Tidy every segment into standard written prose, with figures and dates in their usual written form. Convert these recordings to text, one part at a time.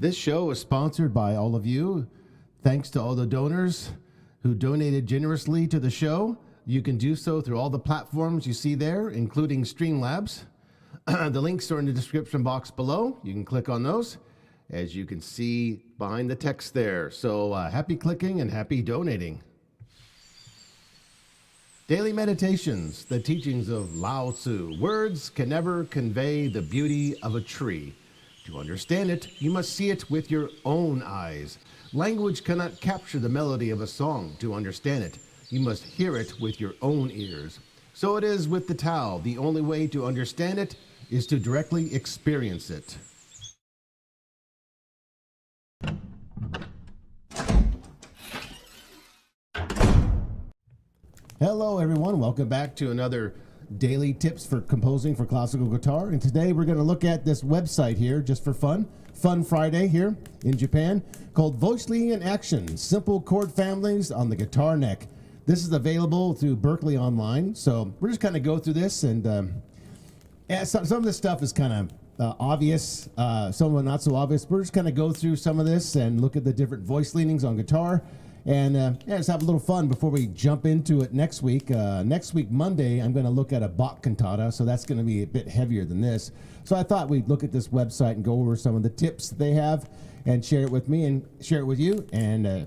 This show is sponsored by all of you. Thanks to all the donors who donated generously to the show. You can do so through all the platforms you see there, including Streamlabs. The links are in the description box below. You can click on those, as you can see behind the text there. So happy clicking and happy donating. Daily Meditations, the teachings of Lao Tzu. Words can never convey the beauty of a tree. To understand it, you must see it with your own eyes. Language cannot capture the melody of a song. To understand it, you must hear it with your own ears. So it is with the Tao. The only way to understand it is to directly experience it. Hello everyone, welcome back to another daily tips for composing for classical guitar. And today we're going to look at this website here just for fun. Fun Friday here in Japan, called Voice Leading in Action, Simple Chord Families on the Guitar Neck. This is available through Berkeley Online. So we're just kind of go through this, and some of this stuff is kind of obvious, some of it not so obvious. We're just kind of go through some of this and look at the different voice leanings on guitar. And just have a little fun before we jump into it next week. Next week, Monday, I'm going to look at a Bach cantata, so that's going to be a bit heavier than this. So I thought we'd look at this website and go over some of the tips that they have and share it with me and share it with you and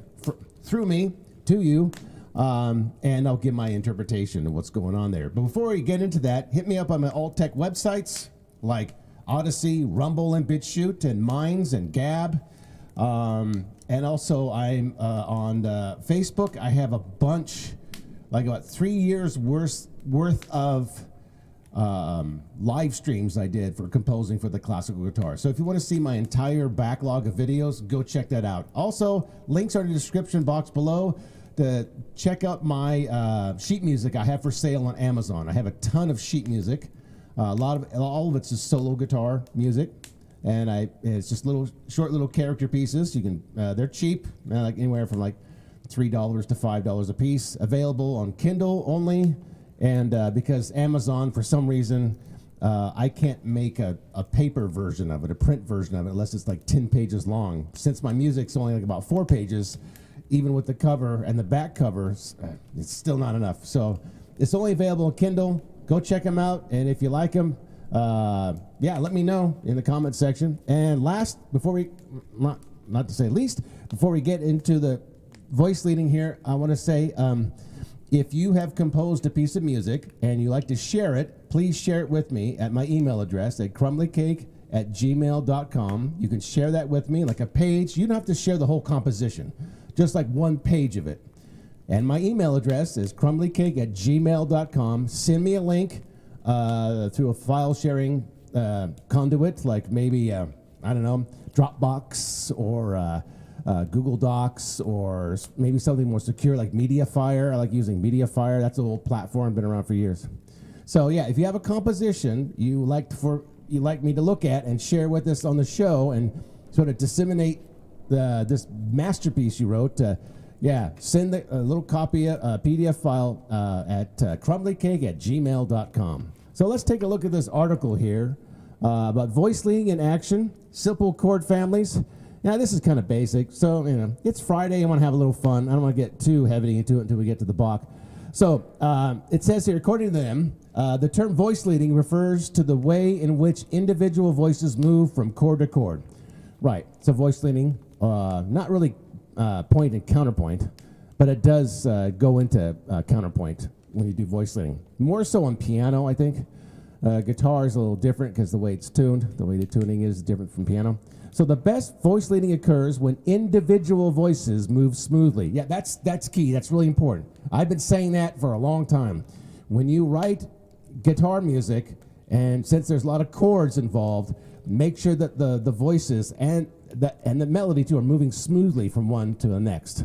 through me to you. And I'll give my interpretation of what's going on there. But before we get into that, hit me up on my alt-tech websites like Odyssey, Rumble and BitChute, and Minds and Gab. And also I'm on Facebook. I have a bunch, like about 3 years worth of live streams I did for composing for the classical guitar. So if you want to see my entire backlog of videos, go check that out. Also, links are in the description box below to check out my sheet music I have for sale on Amazon. I have a ton of sheet music. All of it's just solo guitar music. And it's just short little character pieces. You can they're cheap, like anywhere from like $3 to $5 a piece. Available on Kindle only, and because Amazon, for some reason, I can't make a paper version of it, a print version of it, unless it's like 10 pages long. Since my music's only like about 4 pages, even with the cover and the back covers, it's still not enough. So it's only available on Kindle. Go check them out, and if you like them. Yeah, let me know in the comment section. And last, before we, not to say least, before we get into the voice leading here, I want to say, if you have composed a piece of music and you like to share it, please share it with me at my email address at crumblycake@gmail.com. You can share that with me, like a page. You don't have to share the whole composition, just like one page of it. And my email address is crumblycake@gmail.com. Send me a link through a file sharing conduit, like maybe I don't know, Dropbox or Google Docs, or maybe something more secure like MediaFire. I like using MediaFire. That's an old platform, been around for years. So yeah, if you have a composition you like me to look at and share with us on the show and sort of disseminate this masterpiece you wrote, yeah, send a little copy, a PDF file at crumblycake@gmail.com. So let's take a look at this article here about voice leading in action, simple chord families. Now, this is kind of basic. So, you know, it's Friday. I want to have a little fun. I don't want to get too heavy into it until we get to the Bach. So it says here, according to them, the term voice leading refers to the way in which individual voices move from chord to chord. Right. So voice leading, not really point and counterpoint, but it does go into counterpoint when you do voice leading. More so on piano, I think. Guitar is a little different because the way it's tuned, the way the tuning is different from piano. So the best voice leading occurs when individual voices move smoothly. Yeah, that's key. That's really important. I've been saying that for a long time. When you write guitar music, and since there's a lot of chords involved, make sure that the voices and the melody too are moving smoothly from one to the next.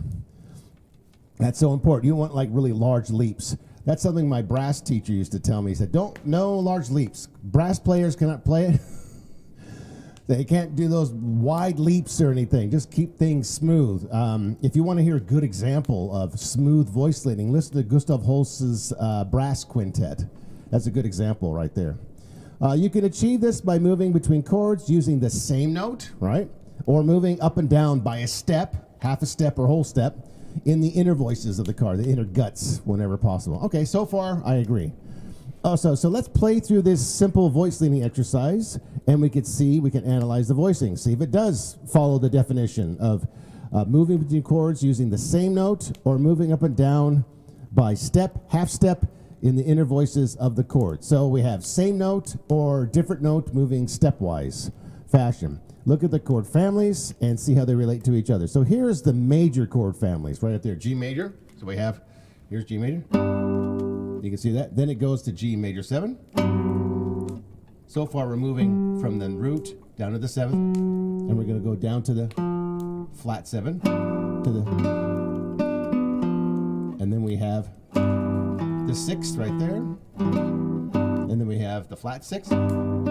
That's so important. You don't want like really large leaps. That's something my brass teacher used to tell me. He said, no large leaps. Brass players cannot play it. They can't do those wide leaps or anything. Just keep things smooth. If you want to hear a good example of smooth voice leading, listen to Gustav Holst's Brass Quintet. That's a good example right there. You can achieve this by moving between chords using the same note, right? or moving up and down by a step, half a step or whole step, in the inner voices of the car, the inner guts, whenever possible. Okay, so far I agree. So let's play through this simple voice leading exercise, and we can analyze the voicing, see if it does follow the definition of moving between chords using the same note or moving up and down by step, half step in the inner voices of the chord. So we have same note or different note moving stepwise fashion. Look at the chord families and see how they relate to each other. So here's the major chord families right up there. G major. So we have, here's G major. You can see that. Then it goes to G major 7. So far we're moving from the root down to the 7th, and we're going to go down to the flat 7 to the, and then we have the 6th right there, and then we have the flat 6, and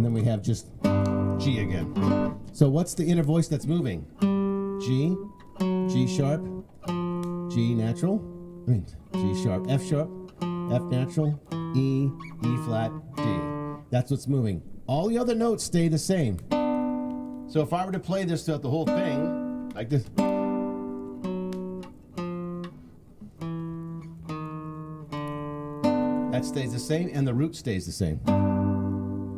then we have just G again. So what's the inner voice that's moving? G, G sharp, G natural, G sharp, F natural, E, E flat, D. That's what's moving. All the other notes stay the same. So if I were to play this throughout the whole thing, like this, that stays the same, and the root stays the same.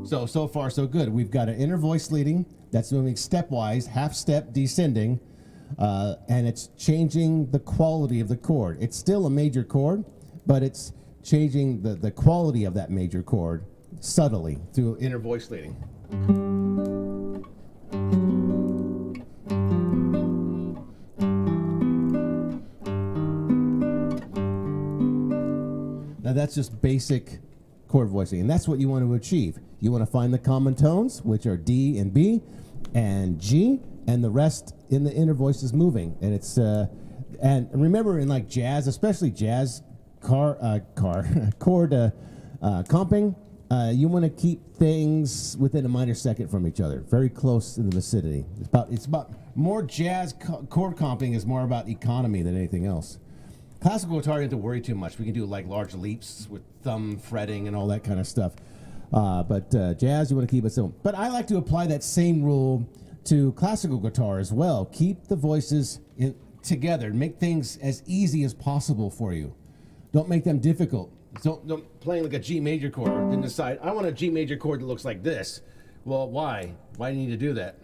So far so good. We've got an inner voice leading that's moving stepwise, half step descending, and it's changing the quality of the chord. It's still a major chord, but it's changing the quality of that major chord subtly through inner voice leading. Now that's just basic chord voicing, and that's what you want to achieve. You want to find the common tones, which are D and B and G, and the rest in the inner voices moving. And it's and remember, in like jazz, especially jazz chord comping, you want to keep things within a minor second from each other, very close in the vicinity. It's about more jazz chord comping is more about economy than anything else. Classical guitar, you don't have to worry too much. We can do like large leaps with thumb fretting and all that kind of stuff. But jazz, you want to keep it simple. But I like to apply that same rule to classical guitar as well. Keep the voices together. Make things as easy as possible for you. Don't make them difficult. Don't playing like a G major chord and decide, I want a G major chord that looks like this. Well, why? Why do you need to do that?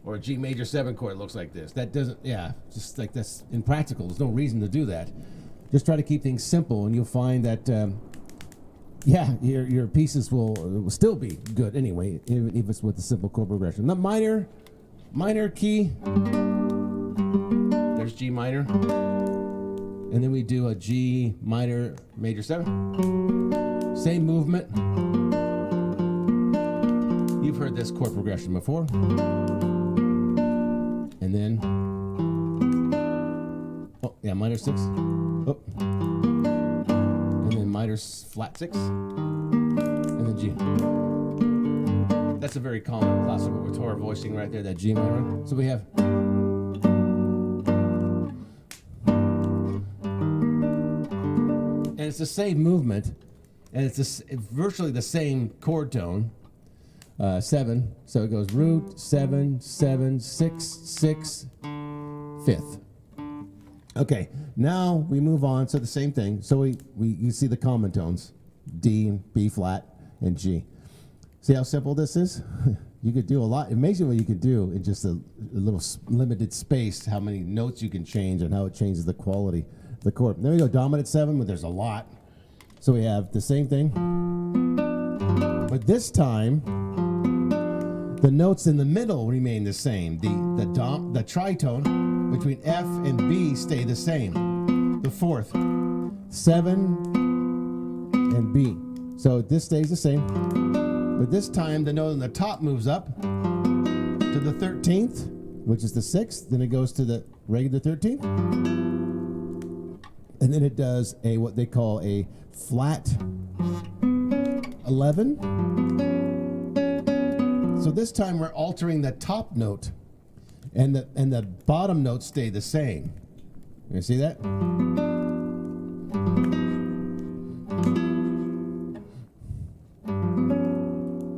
Or a G major 7 chord looks like this. That doesn't, just like that's impractical. There's no reason to do that. Just try to keep things simple, and you'll find that, your pieces will still be good anyway, even if it's with the simple chord progression. The minor key, there's G minor, and then we do a G minor major 7. Same movement. You've heard this chord progression before. And then, minor 6. Oh. And then minor flat 6. And then G. That's a very common classical guitar voicing right there, that G minor. So we have. And it's the same movement, and it's virtually the same chord tone. 7, so it goes root, 7, 7, 6, 6, 5th. Okay, now we move on to the same thing. So you see the common tones, D, B flat, and G. See how simple this is? You could do a lot. Amazing what you can do in just a little limited space, how many notes you can change and how it changes the quality of the chord. There we go, dominant 7, but there's a lot. So we have the same thing. But this time, the notes in the middle remain the same. The tritone between F and B stay the same. The 4th, 7 and B. So this stays the same. But this time the note on the top moves up to the 13th, which is the 6th. Then it goes to the regular 13th. And then it does what they call a flat 11. So this time we're altering the top note, and the bottom notes stay the same. You see that?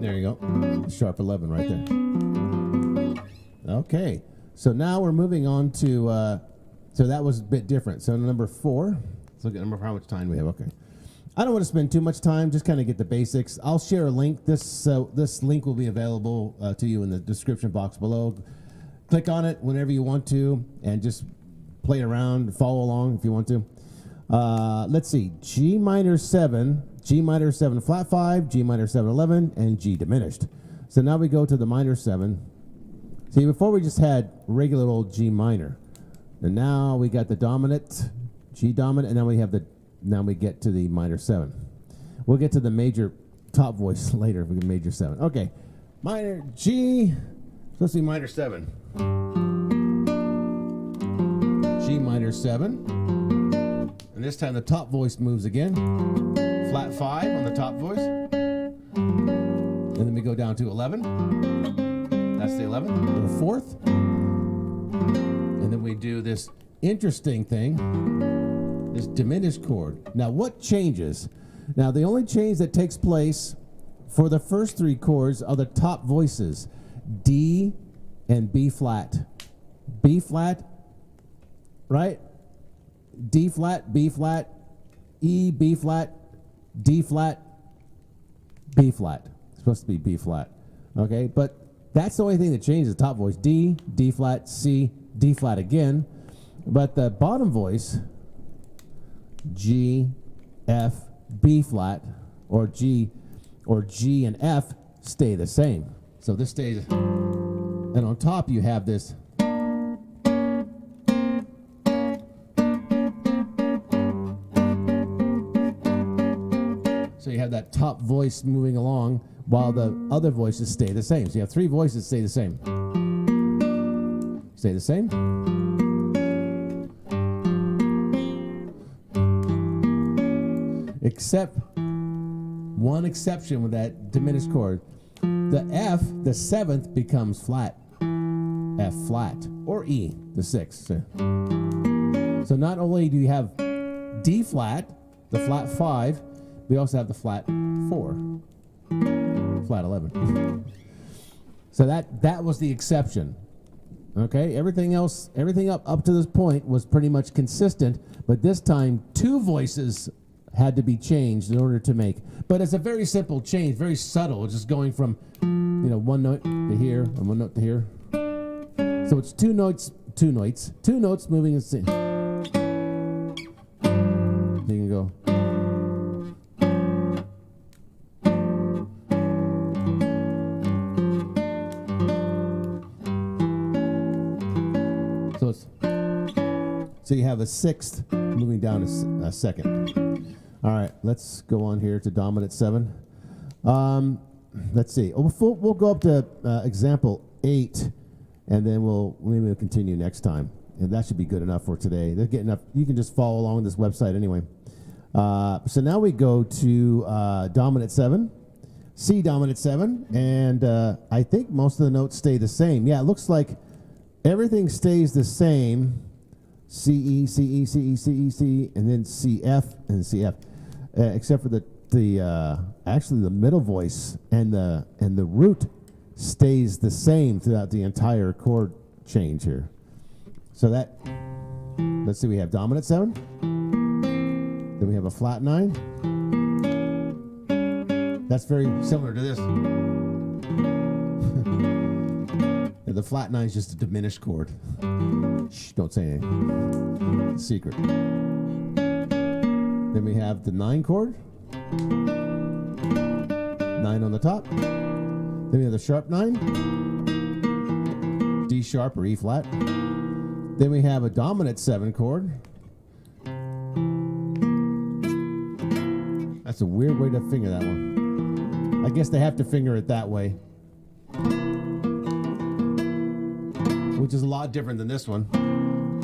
There you go. sharp 11 right there. Okay, so now we're moving on to, so that was a bit different. So number 4, let's look at number, how much time we have. Okay. I don't want to spend too much time, just kind of get the basics. I'll share a link. This link will be available to you in the description box below. Click on it whenever you want to, and just play around, follow along if you want to. Let's see, G minor 7, G minor 7 flat 5, G minor 7 11, and G diminished. So now we go to the minor 7. See, before we just had regular old G minor, and now we got the dominant, G dominant, and now we get to the minor 7. We'll get to the major top voice later if we get major 7. Okay, minor G, let's see minor 7. G minor 7. And this time the top voice moves again. Flat 5 on the top voice. And then we go down to 11. That's the 11. The 4th. And then we do this interesting thing. This diminished chord. Now what changes? Now the only change that takes place for the first 3 chords are the top voices, D and B flat. B flat, right? D flat, B flat, E, B flat, D flat, B flat. It's supposed to be B flat. Okay, but that's the only thing that changes the top voice. D, D flat, C, D flat again. But the bottom voice, G, F, B flat, or G and F stay the same. So this stays, and on top you have this. So you have that top voice moving along while the other voices stay the same. So you have 3 voices stay the same. Stay the same. Except one exception with that diminished chord. The F, the 7th, becomes flat. F flat. Or E, the 6th. So not only do you have D flat, the flat 5, we also have the flat 4. Flat 11. So that was the exception. Okay, everything else, everything up to this point was pretty much consistent, but this time 2 voices had to be changed in order to make. But it's a very simple change, very subtle. It's just going from, one note to here and one note to here. So it's two notes moving in sync. You can go. So you have a 6th moving down a 2nd. All right, let's go on here to dominant 7. Let's see. We'll go up to example 8, and then maybe we'll continue next time. And that should be good enough for today. They're getting enough. You can just follow along this website anyway. So now we go to dominant 7, C dominant 7, and I think most of the notes stay the same. Yeah, it looks like everything stays the same. C, E, C, E, C, E, C, E, C, and then C, F, and C, F. Except for actually the middle voice and the root stays the same throughout the entire chord change here. So let's see, we have dominant 7, then we have a flat 9. That's very similar to this. The flat 9 is just a diminished chord. Shh, don't say anything. Secret. Then we have the 9 chord. 9 on the top. Then we have the sharp 9. D sharp or E flat. Then we have a dominant 7 chord. That's a weird way to finger that one. I guess they have to finger it that way. Which is a lot different than this one.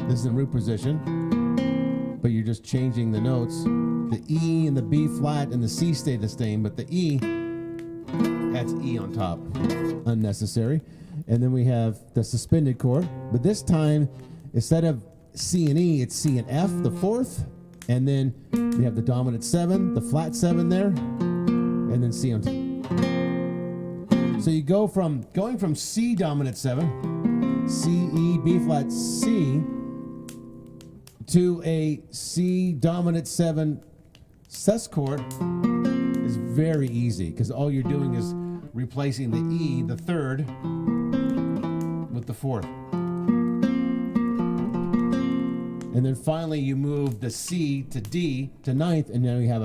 This is in root position, but you're just changing the notes. The E and the B flat and the C stay the same, but the E, that's E on top. Unnecessary. And then we have the suspended chord, but this time, instead of C and E, it's C and F, the 4th, and then we have the dominant 7, the flat 7 there, and then C on top. So you go from going from C dominant 7, C, E, B flat, C, to a C dominant 7 sus chord is very easy because all you're doing is replacing the E, the third, with the fourth. And then finally you move the C to D to ninth, and now you have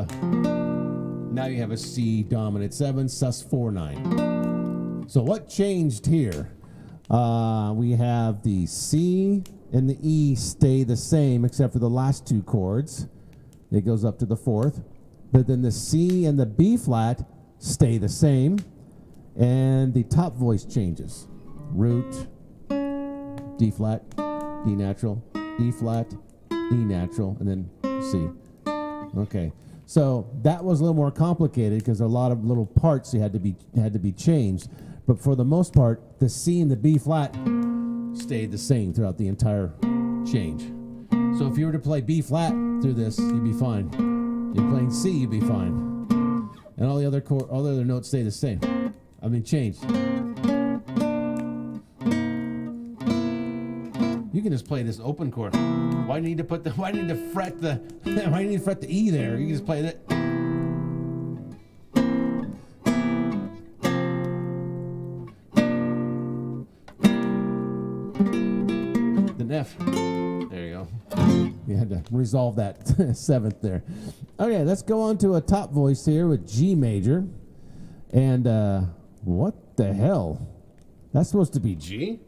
a C dominant 7 sus 4 9. So what changed here? We have the C and the E stay the same except for the last two chords. It goes up to the fourth. But then the C and the B flat stay the same, and the top voice changes. Root, D flat, E natural, E flat, E natural, and then C. Okay, so that was a little more complicated because a lot of little parts had to be changed. But for the most part, the C and the B flat stayed the same throughout the entire change. So if you were to play B flat through this, you'd be fine. You're playing C, you'd be fine, and all the other notes stay the same. I mean, changed. You can just play this open chord. Why do you need to why do you need to fret the E there? You can just play that. The F. There you go. You had to resolve that seventh there. Okay, let's go on to a top voice here with G major. And what the hell? That's supposed to be G?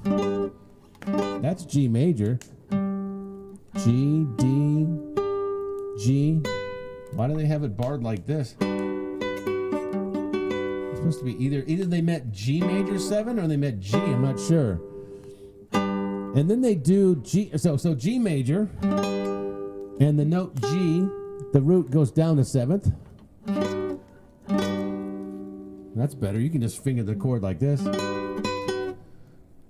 That's G major. G, D, G. Why do they have it barred like this? It's supposed to be either they meant G major 7 or they meant G, I'm not sure. And then they do G, so G major, and the note G, the root goes down to 7th. That's better. You can just finger the chord like this.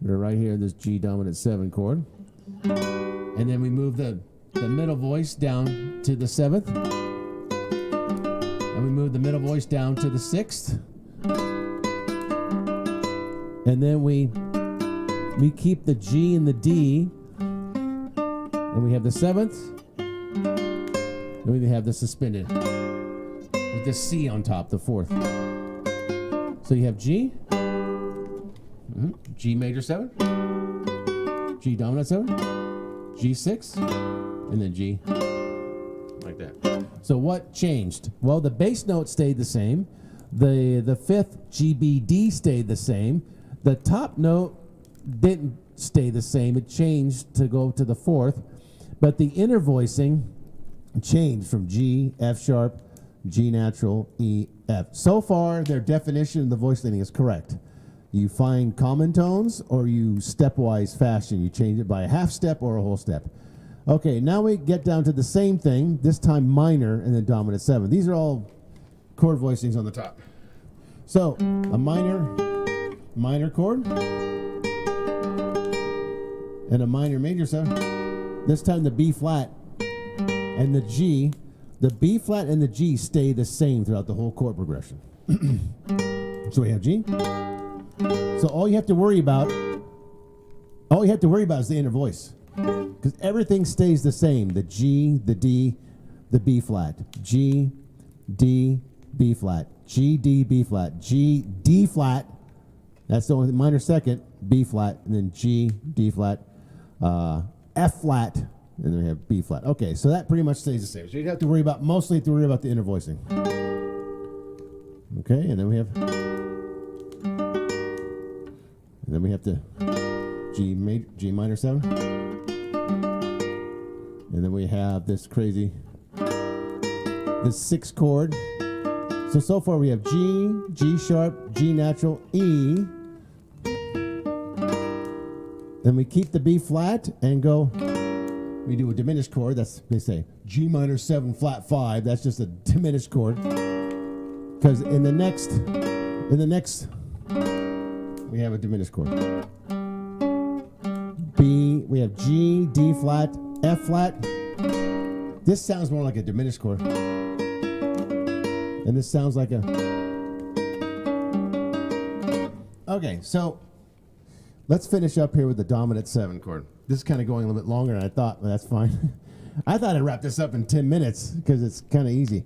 We're right here, this G dominant 7 chord. And then we move the middle voice down to the 7th. And we move the middle voice down to the 6th. And then we keep the G and the D. And we have the 7th. And we have the suspended with the C on top, the 4th. So you have G, G major 7, G dominant 7, G6, and then G, like that. So what changed? Well, the bass note stayed the same. The fifth GBD stayed the same. The top note didn't stay the same. It changed to go to the 4th. But the inner voicing changed from G, F sharp, G natural, E, F. So far, their definition of the voice leading is correct. You find common tones or you stepwise fashion. You change it by a half step or a whole step. Okay, now we get down to the same thing, this time minor and then dominant 7. These are all chord voicings on the top. So, a minor chord, and a minor major 7. This time the B flat and the G. The B flat and the G stay the same throughout the whole chord progression. So we have G. So all you have to worry about is the inner voice, because everything stays the same. The G, the D, the B flat, G, D, B flat, G, D, B flat, G, D flat. That's the only minor second, B flat, and then G, D flat, F flat, and then we have B flat. Okay, so that pretty much stays the same. So you'd have to worry about the inner voicing. Okay, and then we have the G minor 7, and then we have this 6th chord. So far we have G, G sharp, G natural, E. Then we keep the B flat and go. We do a diminished chord. That's, they say, G minor 7 flat 5. That's just a diminished chord. Because in the next, we have a diminished chord. B, we have G, D flat, F flat. This sounds more like a diminished chord. And this sounds like a Okay, so let's finish up here with the dominant 7 chord. This is kind of going a little bit longer than I thought, but that's fine. I thought I'd wrap this up in 10 minutes because it's kind of easy.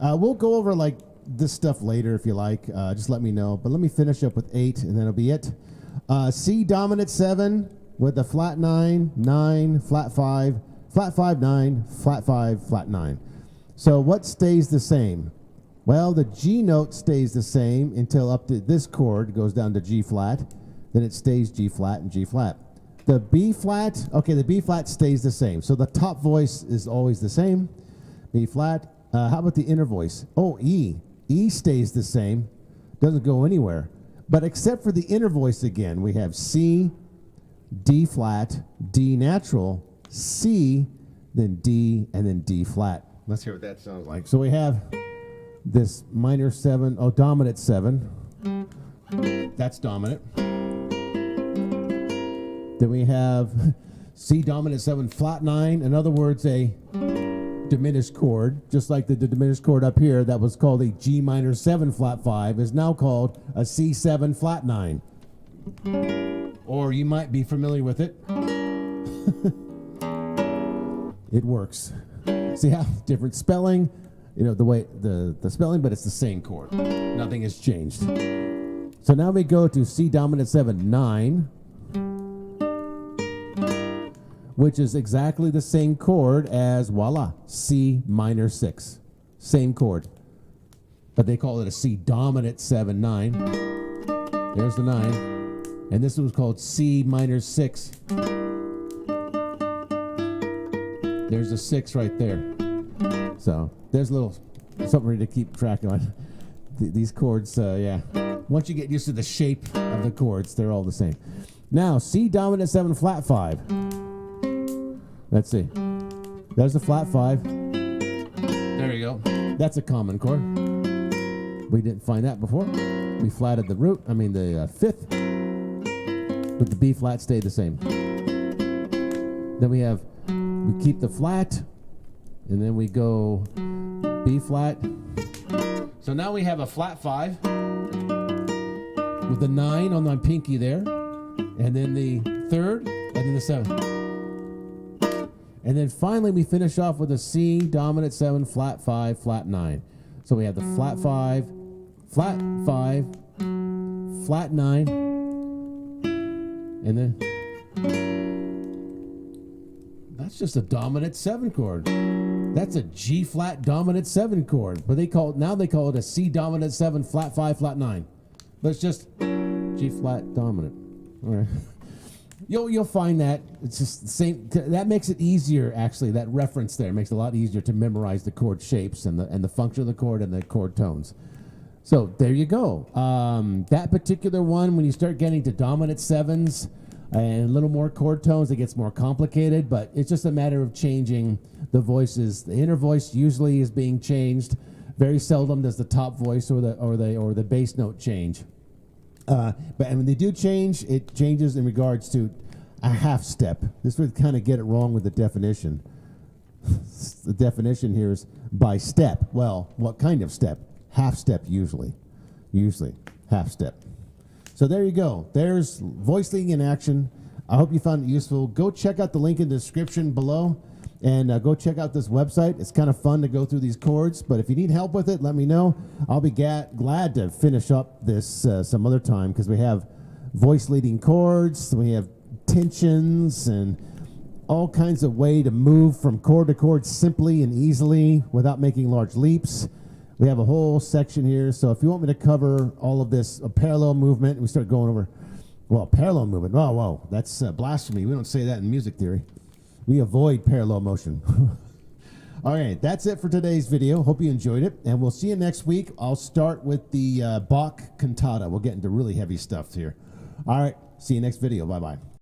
We'll go over like this stuff later if you like. Just let me know. But let me finish up with 8, and then it'll be it. C dominant 7 with a flat 9, 9, flat 5, flat 5, 9, flat 5, flat 9. So what stays the same? Well, the G note stays the same until up to this chord goes down to G flat. Then it stays G flat and G flat. The B flat, okay, the B flat stays the same. So the top voice is always the same. B flat. How about the inner voice? Oh, E. E stays the same. Doesn't go anywhere. But except for the inner voice again, we have C, D flat, D natural, C, then D, and then D flat. Let's hear what that sounds like. So we have this minor 7, oh, dominant 7. That's dominant. Then we have C dominant 7 flat 9. In other words, a diminished chord, just like the diminished chord up here that was called a G minor 7 flat 5 is now called a C7 flat 9. Or you might be familiar with it. It works. See how different spelling, you know, the way the spelling, but it's the same chord. Nothing has changed. So now we go to C dominant 7 9, which is exactly the same chord as, voila, C minor 6. Same chord. But they call it a C dominant 7 9. There's the 9. And this was called C minor 6. There's a 6 right there. So there's a little something to keep track on. These chords, yeah. Once you get used to the shape of the chords, they're all the same. Now, C dominant 7 flat 5. Let's see. There's a flat 5. There you go. That's a common chord. We didn't find that before. We flatted the root, the 5th. But the B flat stayed the same. Then we keep the flat, and then we go B flat. So now we have a flat 5 with the 9 on my pinky there, and then the 3rd, and then the 7th. And then finally we finish off with a C dominant 7 flat 5 flat 9. So we have the flat 5, flat 5, flat 9, and then that's just a dominant 7 chord. That's a G flat dominant 7 chord. But they call it a C dominant 7 flat 5 flat 9. But it's just G flat dominant. All right. You'll find that it's just the same. That makes it easier, actually. That reference there makes it a lot easier to memorize the chord shapes and the function of the chord and the chord tones. So there you go. That particular one, when you start getting to dominant 7s and a little more chord tones, it gets more complicated. But it's just a matter of changing the voices. The inner voice usually is being changed. Very seldom does the top voice or the bass note change. But when they do change, it changes in regards to a half step. This would kind of get it wrong with the definition. The definition here is by step. Well, what kind of step? Half step usually. Usually, half step. So there you go. There's voice leading in action. I hope you found it useful. Go check out the link in the description below. And go check out this website. It's kind of fun to go through these chords, but if you need help with it, let me know. I'll be glad to finish up this some other time, because we have voice leading chords, we have tensions, and all kinds of way to move from chord to chord simply and easily without making large leaps. We have a whole section here, so if you want me to cover all of this, a parallel movement, we start going over, well, parallel movement, whoa, that's blasphemy. We don't say that in music theory. We avoid parallel motion. All right, that's it for today's video. Hope you enjoyed it, and we'll see you next week. I'll start with the Bach cantata. We'll get into really heavy stuff here. All right, see you next video. Bye-bye.